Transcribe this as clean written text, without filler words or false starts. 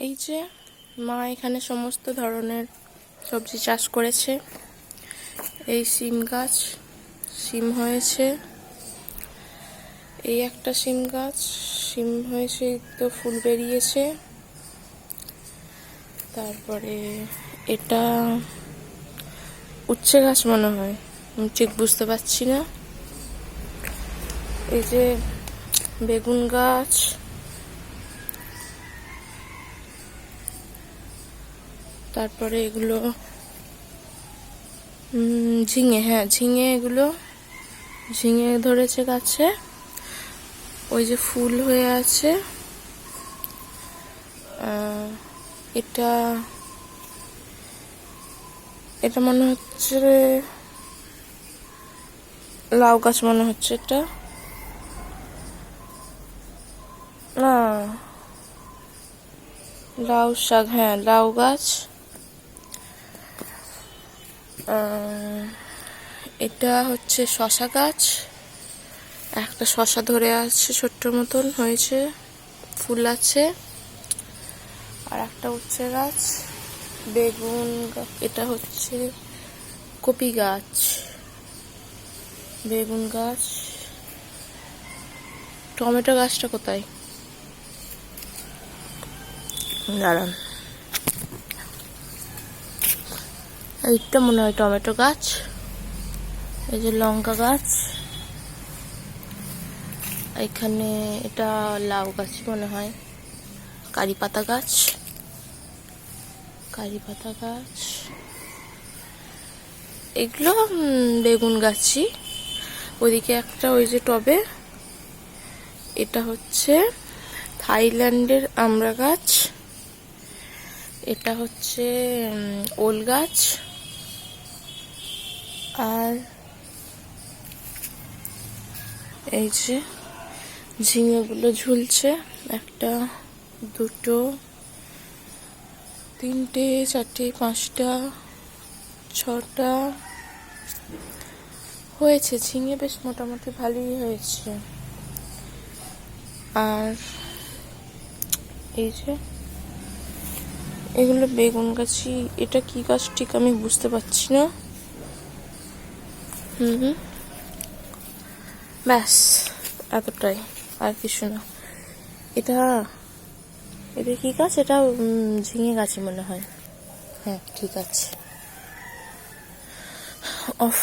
এই যে মা এখানে সমস্ত ধরনের সবজি চাষ করেছে। এই সিম গাছ, সিম হয়েছে। এই একটা সিম গাছ, সিম হয়েছে তো ফুল বেরিয়েছে। তারপরে এটা উচ্ছে গাছ মনে হয়, আমি ঠিক বুঝতে পারছি না। এই যে বেগুন গাছ, তারপরে এগুলো ঝিঙে, হ্যাঁ ঝিঙে, এগুলো ঝিঙে ধরেছে গাছে। ওই যে ফুল হয়ে আছে। এটা এটা মনে হচ্ছে লাউ গাছ, মনে হচ্ছে এটা না, লাউ শাক, হ্যাঁ লাউ গাছ। এটা হচ্ছে শশা গাছ, একটা শশা ধরে আছে, ছোট্ট মতন হয়েছে, ফুল আছে। আর একটা উচ্ছে গাছ, বেগুন গাছ, এটা হচ্ছে কপি গাছ, বেগুন গাছ। টমেটো গাছটা কোথায়, দাঁড়ান, এইটা মনে হয় টমেটো গাছ। এই যে লঙ্কা গাছ, এখানে এটা লাউ গাছ মনে হয়। কারি পাতা গাছ, কারি পাতা গাছ, এগুলো বেগুন গাছই। ওইদিকে একটা, ওই যে টবে, এটা হচ্ছে থাইল্যান্ডের আমড়া গাছ। এটা হচ্ছে ওল গাছ। আর এই যে ঝিঙেগুলো ঝুলছে, একটা, দুটো, তিনটে, চারটে, পাঁচটা, ছটা হয়েছে ঝিঙে, বেশ মোটামুটি ভালোই হয়েছে। আর এই যে এগুলো বেগুন গাছই। এটা কি গাছ ঠিক আমি বুঝতে পারছি না। ব্যাস এতটাই, আর কিছু না। এটা এটা কি গাছ, এটা ঝিঙে গাছই মনে হয়। হ্যাঁ ঠিক আছে। অফ।